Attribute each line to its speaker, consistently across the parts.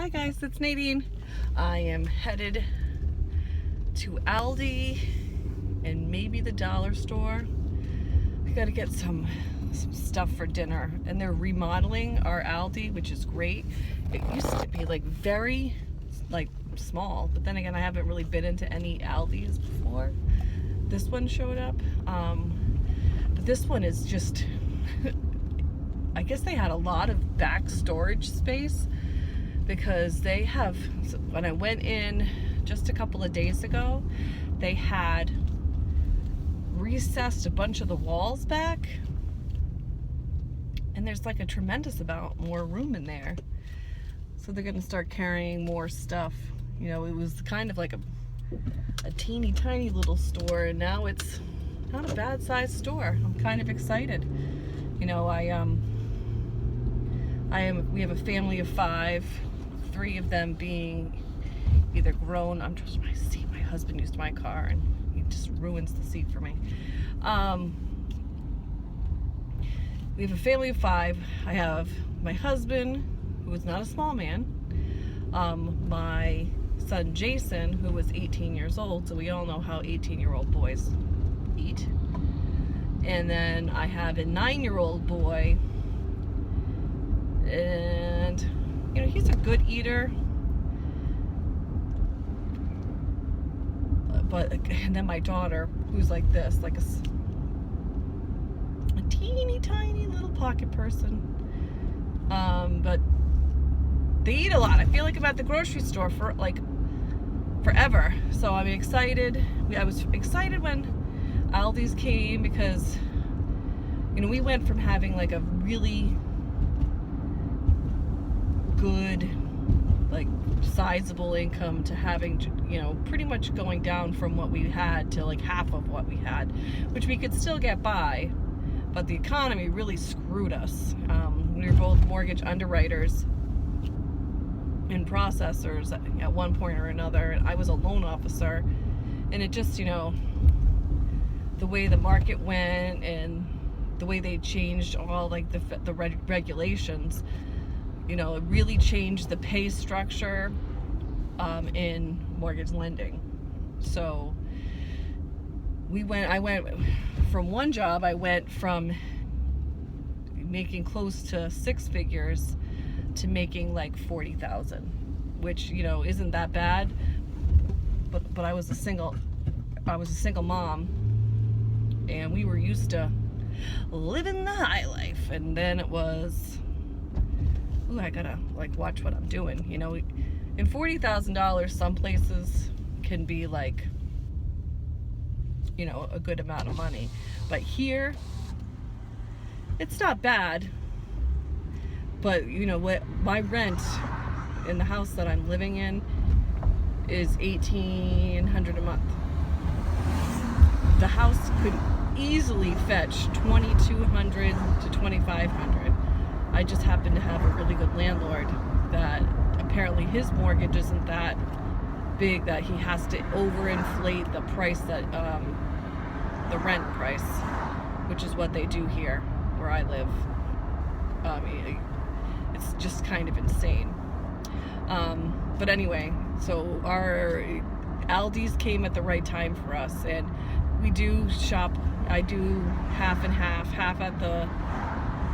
Speaker 1: Hi guys, it's Nadine. I am headed to Aldi and maybe the dollar store. I gotta get some stuff for dinner, and they're remodeling our Aldi, which is great. It used to be very small, but then again, I haven't really been into any Aldis before. This one showed up, but this one is just I guess they had a lot of back storage space, because they have, when I went in just a couple of days ago, they had recessed a bunch of the walls back, and there's like a tremendous amount more room in there. So they're gonna start carrying more stuff. You know, it was kind of like a teeny tiny little store, and now it's not a bad sized store. I'm kind of excited. You know, we have a family of 5, 3 of them being either grown. I'm just my seat. My husband used my car and he just ruins the seat for me. We have a family of 5. I have my husband, who is not a small man, my son Jason, who was 18 years old, so we all know how 18-year-old boys eat. And then I have a 9-year-old boy, and you know, he's a good eater, and then my daughter, who's like this, like a teeny tiny little pocket person, but they eat a lot. I feel like I'm at the grocery store for like forever. So I'm excited. I was excited when Aldi's came, because you know, we went from having like a really good, like sizable income to having, you know, pretty much going down from what we had to like half of what we had, which we could still get by, but the economy really screwed us. We were both mortgage underwriters and processors at one point or another, and I was a loan officer, and it just, you know, the way the market went and the way they changed all like the regulations, you know, it really changed the pay structure in mortgage lending. So I went from one job, I went from making close to 6 figures to making like 40,000, which, you know, isn't that bad. But I was a single mom, and we were used to living the high life, and then it was, ooh, I gotta like watch what I'm doing. You know, in $40,000, some places can be like, you know, a good amount of money, but here it's not bad. But you know what, my rent in the house that I'm living in is $1,800 a month. The house could easily fetch $2,200 to $2,500. I just happen to have a really good landlord that apparently his mortgage isn't that big, that he has to overinflate the price, that the rent price, which is what they do here where I live. It's just kind of insane. But anyway, so our Aldi's came at the right time for us, and we do shop. I do half and half at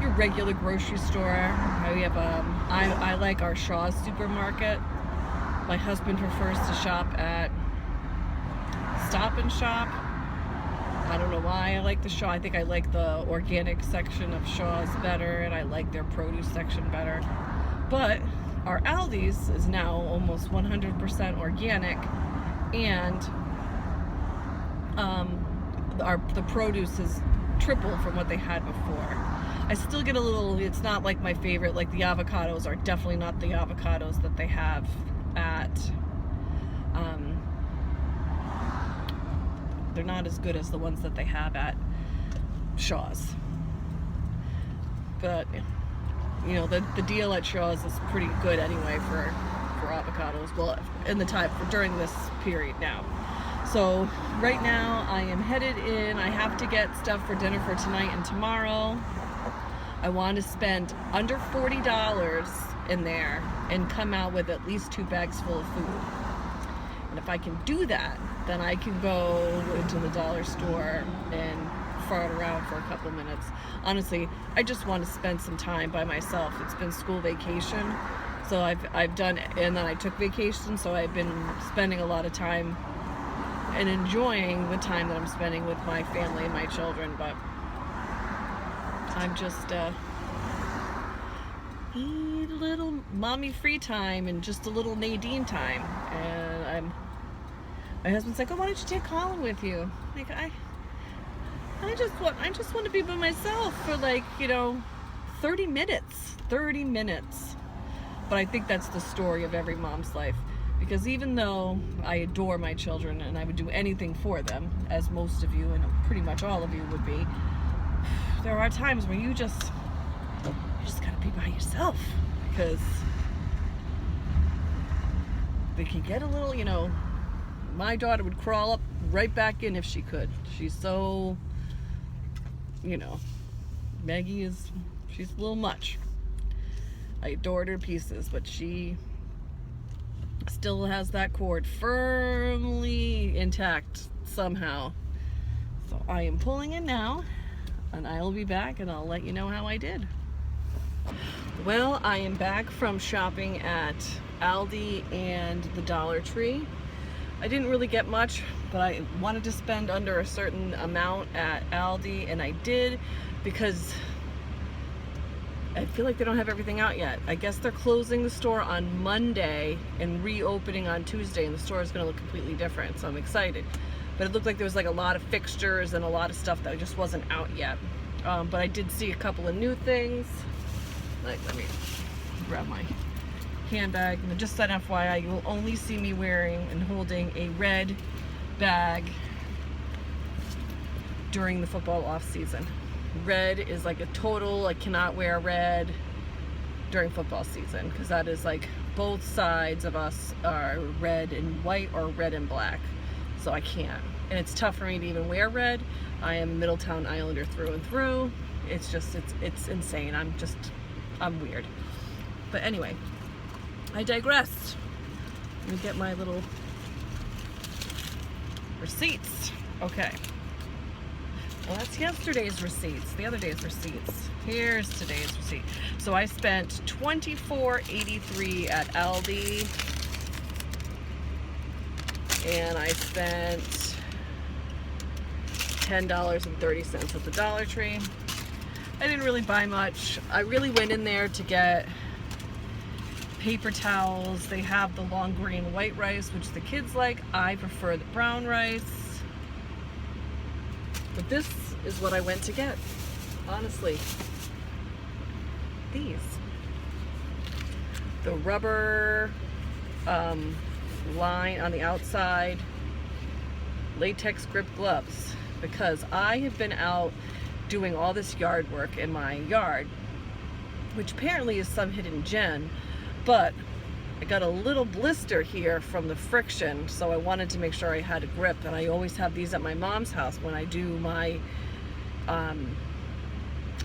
Speaker 1: your regular grocery store. We have I like our Shaw's supermarket. My husband prefers to shop at Stop and Shop. I don't know why I like the Shaw. I think I like the organic section of Shaw's better, and I like their produce section better. But our Aldi's is now almost 100% organic, and the produce is triple from what they had before. I still get a little, it's not like my favorite, like the avocados are definitely not the avocados that they have at, they're not as good as the ones that they have at Shaw's. But, you know, the deal at Shaw's is pretty good anyway for avocados, well, during this period now. So right now I am headed in. I have to get stuff for dinner for tonight and tomorrow. I want to spend under $40 in there and come out with at least 2 bags full of food. And if I can do that, then I can go into the dollar store and fart around for a couple minutes. Honestly, I just want to spend some time by myself. It's been school vacation, so I've done, and then I took vacation, so I've been spending a lot of time and enjoying the time that I'm spending with my family and my children. But I'm just need a little mommy free time and just a little Nadine time. And my husband's like, oh, why don't you take Colin with you? Like, I just want to be by myself for, like, 30 minutes. But I think that's the story of every mom's life, because even though I adore my children and I would do anything for them, as most of you and pretty much all of you would be, there are times where you just gotta be by yourself, because they can get a little, my daughter would crawl up right back in if she could. She's so, Maggie she's a little much. I adored her to pieces, but she still has that cord firmly intact somehow. So I am pulling in now, and I'll be back and I'll let you know how I did. Well, I am back from shopping at Aldi and the Dollar Tree. I didn't really get much, but I wanted to spend under a certain amount at Aldi, and I did, because I feel like they don't have everything out yet. I guess they're closing the store on Monday and reopening on Tuesday, and the store is going to look completely different, so I'm excited. But it looked like there was like a lot of fixtures and a lot of stuff that just wasn't out yet. But I did see a couple of new things. Like, let me grab my handbag. And just an FYI, you will only see me wearing and holding a red bag during the football off season. Red is like a total, I cannot wear red during football season, because that is like both sides of us are red and white or red and black, so I can't. And it's tough for me to even wear red. I am Middletown Islander through and through. It's just, it's insane. I'm weird. But anyway, I digress. Let me get my little receipts. Okay. Well, that's yesterday's receipts. The other day's receipts. Here's today's receipt. So I spent $24.83 at Aldi, and I spent $10.30 at the Dollar Tree. I didn't really buy much. I really went in there to get paper towels. They have the long grain white rice, which the kids like. I prefer the brown rice. But this is what I went to get, honestly. These. The rubber line on the outside, latex grip gloves, because I have been out doing all this yard work in my yard, which apparently is some hidden gem, but I got a little blister here from the friction, so I wanted to make sure I had a grip. And I always have these at my mom's house when I do my,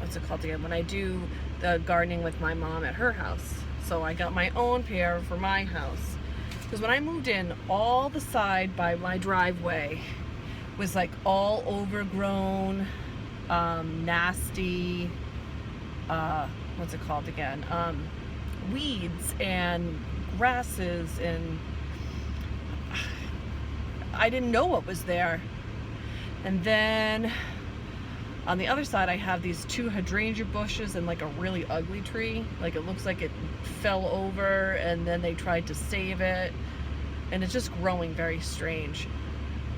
Speaker 1: what's it called again? When I do the gardening with my mom at her house. So I got my own pair for my house. Because when I moved in, all the side by my driveway was like all overgrown, nasty, what's it called again? Weeds and grasses, and I didn't know what was there. And then on the other side I have these 2 hydrangea bushes and like a really ugly tree. Like, it looks like it fell over and then they tried to save it, and it's just growing very strange.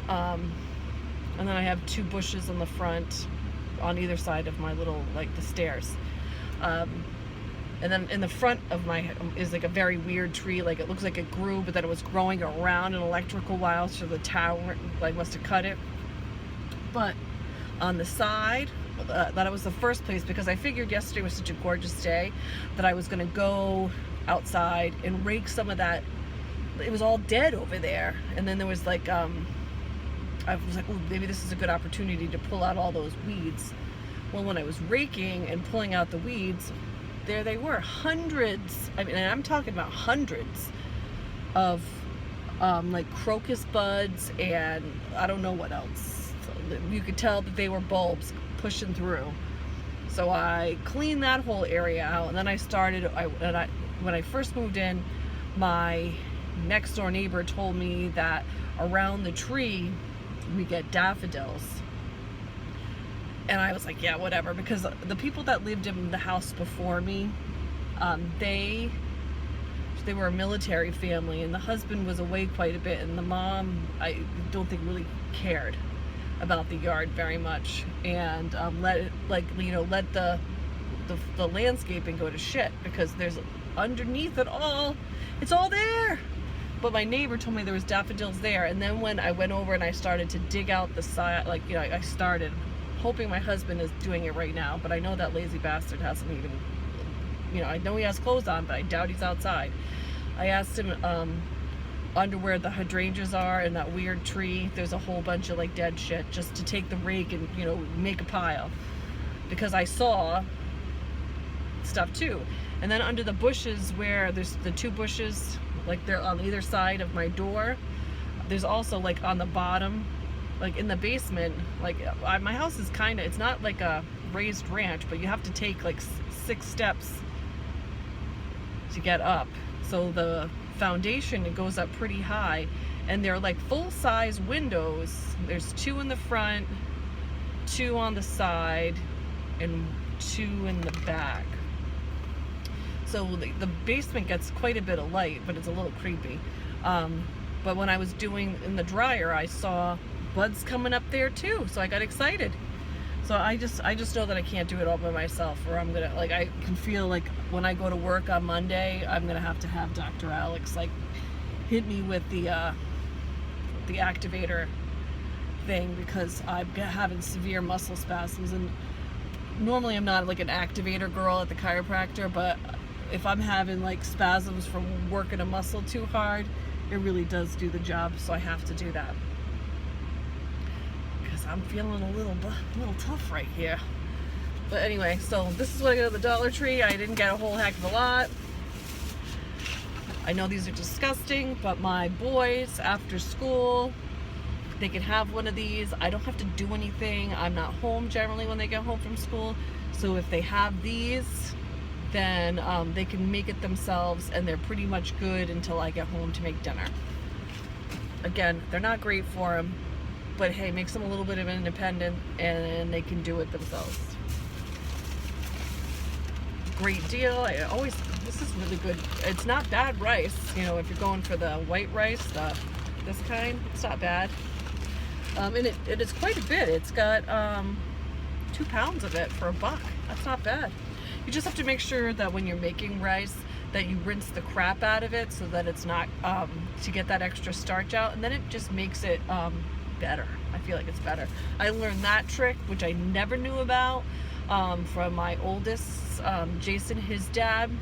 Speaker 1: And then I have 2 bushes in the front on either side of my little, like, the stairs. And then in the front of my is like a very weird tree. Like, it looks like it grew, but then it was growing around an electrical wire, so the tower like must have cut it. But on the side, that was the first place, because I figured yesterday was such a gorgeous day that I was gonna go outside and rake some of that. It was all dead over there, and then there was like I was like, oh, maybe this is a good opportunity to pull out all those weeds. Well, when I was raking and pulling out the weeds, there they were, hundreds, I mean, and I'm talking about hundreds of like crocus buds and I don't know what else. So you could tell that they were bulbs pushing through. So I cleaned that whole area out, and then I started, when I first moved in, my next door neighbor told me that around the tree we get daffodils. And I was like, yeah, whatever, because the people that lived in the house before me, they were a military family, and the husband was away quite a bit, and the mom, I don't think really cared about the yard very much, and let it, like, you know, let the landscaping go to shit, because there's underneath it all, it's all there. But my neighbor told me there was daffodils there, and then when I went over and I started to dig out the side, like, you know, I started hoping my husband is doing it right now, but I know that lazy bastard hasn't even, you know, I know he has clothes on, but I doubt he's outside. I asked him under where the hydrangeas are and that weird tree, there's a whole bunch of like dead shit, just to take the rake and, you know, make a pile, because I saw stuff too. And then under the bushes, where there's the two bushes, like they're on either side of my door, there's also like on the bottom, like in the basement, like my house is kind of, it's not like a raised ranch, but you have to take like 6 steps to get up. So the foundation, it goes up pretty high, and they're like full-size windows. There's 2 in the front, 2 on the side, and 2 in the back. So the basement gets quite a bit of light, but it's a little creepy. But when I was doing in the dryer, I saw buds coming up there too, so I got excited. So I just know that I can't do it all by myself, or I'm gonna, like, I can feel like when I go to work on Monday, I'm gonna have to have Dr. Alex like hit me with the activator thing, because I'm having severe muscle spasms. And normally I'm not like an activator girl at the chiropractor, but if I'm having like spasms from working a muscle too hard, it really does do the job. So I have to do that, because I'm feeling a little tough right here. But anyway, so this is what I got at the Dollar Tree. I didn't get a whole heck of a lot. I know these are disgusting, but my boys after school, they can have one of these. I don't have to do anything. I'm not home generally when they get home from school. So if they have these, then they can make it themselves, and they're pretty much good until I get home to make dinner. Again, they're not great for them, but hey, makes them a little bit of independent, and they can do it themselves. Great deal. This is really good. It's not bad rice, you know, if you're going for the white rice, this kind, it's not bad. And it is quite a bit. It's got 2 pounds of it for $1. That's not bad. You just have to make sure that when you're making rice, that you rinse the crap out of it, so that it's not, to get that extra starch out, and then it just makes it better. I feel like it's better. I learned that trick, which I never knew about, from my oldest, Jason. His dad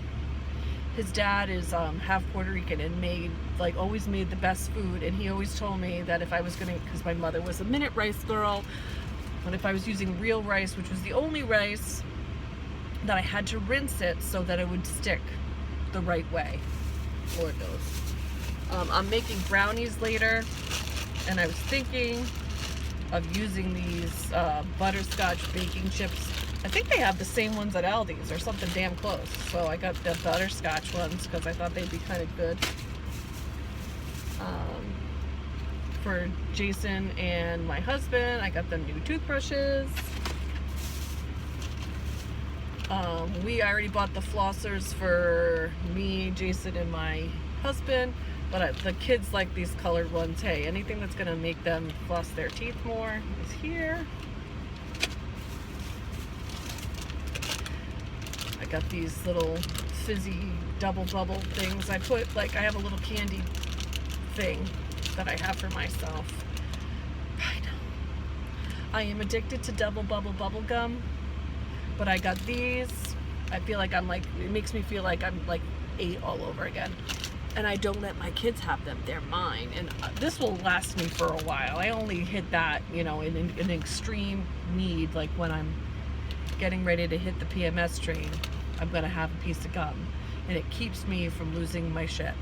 Speaker 1: is half Puerto Rican, and always made the best food. And he always told me that if I was gonna, because my mother was a minute rice girl, but if I was using real rice, which was the only rice, that I had to rinse it so that it would stick the right way. Lord knows. I'm making brownies later, and I was thinking of using these butterscotch baking chips. I think they have the same ones at Aldi's or something damn close. So I got the butterscotch ones because I thought they'd be kind of good. For Jason and my husband, I got them new toothbrushes. I already bought the flossers for me, Jason, and my husband, but the kids like these colored ones. Hey, anything that's gonna make them floss their teeth more is here. I got these little fizzy double bubble things. I have a little candy thing that I have for myself. I know. I am addicted to double bubble gum, but I got these. I feel like it makes me feel like I'm like 8 all over again. And I don't let my kids have them. They're mine. And this will last me for a while. I only hit that, you know, in an extreme need, like when I'm getting ready to hit the PMS train. I'm gonna have a piece of gum, and it keeps me from losing my shit.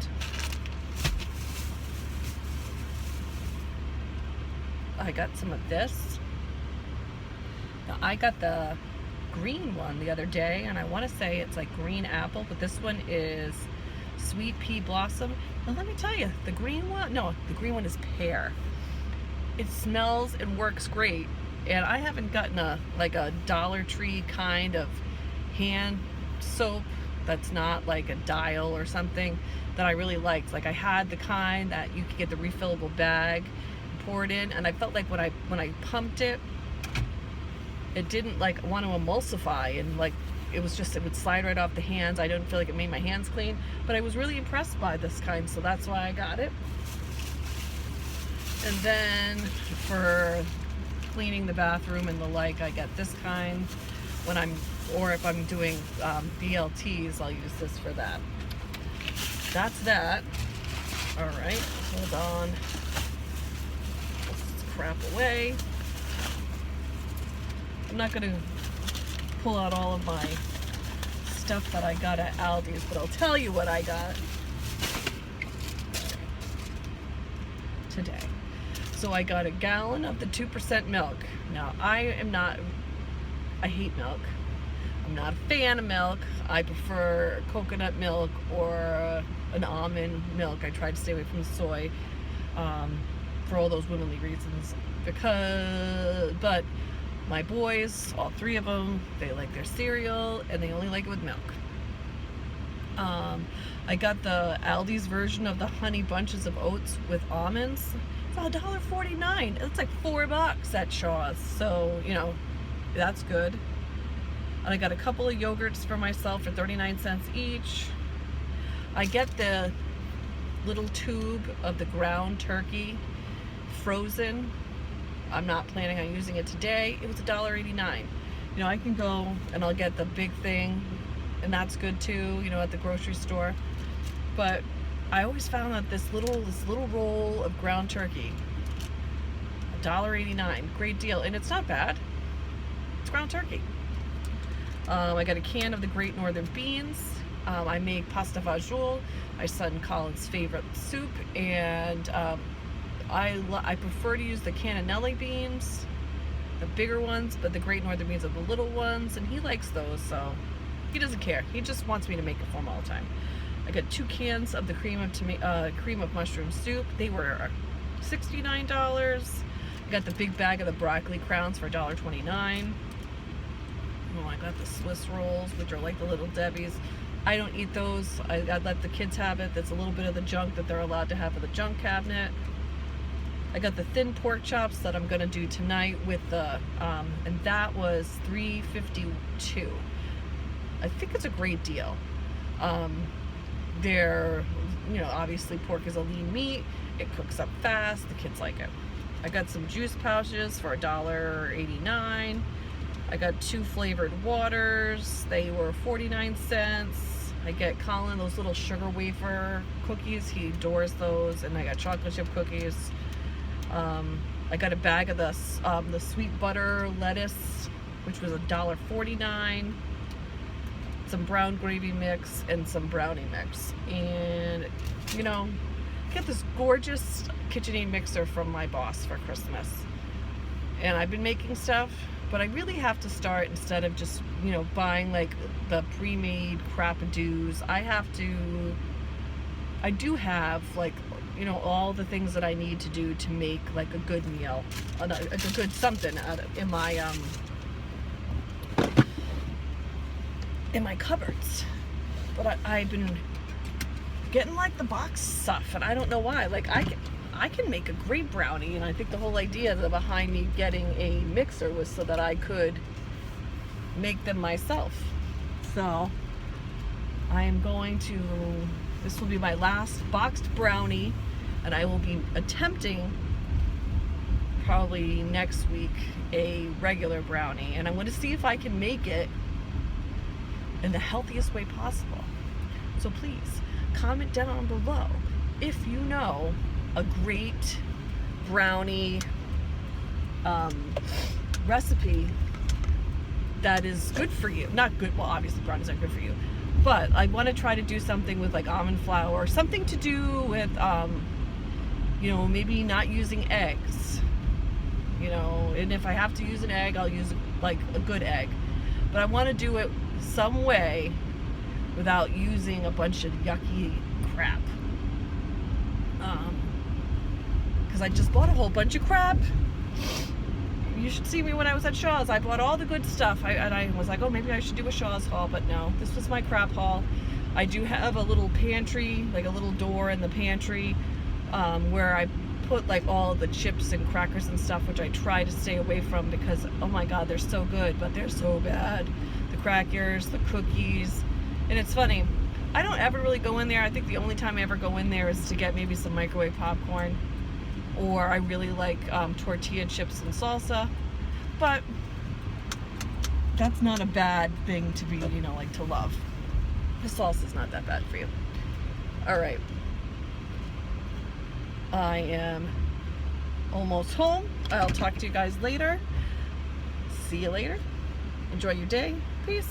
Speaker 1: I got some of this. Now, I got the green one the other day, and I want to say it's like green apple, but this one is sweet pea blossom. And let me tell you, the green one is pear. It smells and works great, and I haven't gotten a Dollar Tree kind of hand soap that's not like a dial or something that I really liked. Like, I had the kind that you could get the refillable bag, pour it in, and I felt like when I pumped it, it didn't like want to emulsify, and like it would slide right off the hands. I didn't feel like it made my hands clean, but I was really impressed by this kind, so that's why I got it. And then for cleaning the bathroom and the like, I get this kind. If I'm doing BLTs, I'll use this for that. That's that. All right, hold on. Put this crap away. I'm not gonna pull out all of my stuff that I got at Aldi's, but I'll tell you what I got today. So I got a gallon of the 2% milk. Now, I hate milk. I'm not a fan of milk. I prefer coconut milk or an almond milk. I try to stay away from the soy for all those womanly reasons. But my boys, all three of them, they like their cereal, and they only like it with milk. I got the Aldi's version of the Honey Bunches of Oats with almonds. It's $1.49. It's like $4 at Shaw's, so that's good. And I got a couple of yogurts for myself for 39 cents each. I get the little tube of the ground turkey frozen. I'm not planning on using it today. It was $1.89. I can go and I'll get the big thing, and that's good too, at the grocery store. But I always found that this little roll of ground turkey, $1.89, great deal, and it's not bad. It's ground turkey. I got a can of the Great Northern beans. I make pasta fagioli, my son Colin's favorite soup, and I prefer to use the cannellini beans, the bigger ones, but the Great Northern beans are the little ones, and he likes those, so he doesn't care. He just wants me to make it for him all the time. I got 2 cans of the cream of mushroom soup. They were $69. I got the big bag of the broccoli crowns for $1.29. Oh, I got the Swiss rolls, which are like the Little Debbie's. I don't eat those. I let the kids have it. That's a little bit of the junk that they're allowed to have in the junk cabinet. I got the thin pork chops that I'm gonna do tonight with the, and that was $3.52. I think it's a great deal. They're, obviously pork is a lean meat. It cooks up fast. The kids like it. I got some juice pouches for $1.89. I got 2 flavored waters. They were 49 cents. I get Colin those little sugar wafer cookies. He adores those. And I got chocolate chip cookies. I got a bag of the sweet butter lettuce, which was $1.49. Some brown gravy mix and some brownie mix. And, get this gorgeous KitchenAid mixer from my boss for Christmas. And I've been making stuff, but I really have to start, instead of just, buying like the pre-made crap-a-doos, I do have like, all the things that I need to do to make like a good meal, a good something in my cupboards. But I've been getting like the box stuff, and I don't know why. Like, I can make a great brownie, and I think the whole idea behind me getting a mixer was so that I could make them myself. So I am going to, this will be my last boxed brownie, and I will be attempting probably next week a regular brownie, and I'm going to see if I can make it in the healthiest way possible. So please comment down below if you know a great brownie recipe that is good for you. Not good, well, obviously brownies aren't good for you, but I want to try to do something with like almond flour, something to do with, you know, maybe not using eggs, you know, and if I have to use an egg, I'll use like a good egg, but I want to do it some way without using a bunch of yucky crap. Because I just bought a whole bunch of crap. You should see me when I was at Shaw's. I bought all the good stuff. And I was like, oh, maybe I should do a Shaw's haul, but no, this was my crap haul. I do have a little pantry, like a little door in the pantry, where I put like all the chips and crackers and stuff, which I try to stay away from because, oh my God, they're so good, but they're so bad. The crackers, the cookies. And it's funny, I don't ever really go in there. I think the only time I ever go in there is to get maybe some microwave popcorn, or I really like tortilla chips and salsa, but that's not a bad thing to be, you know, like to love. The salsa's not that bad for you. All right. I am almost home. I'll talk to you guys later. See you later. Enjoy your day. Peace.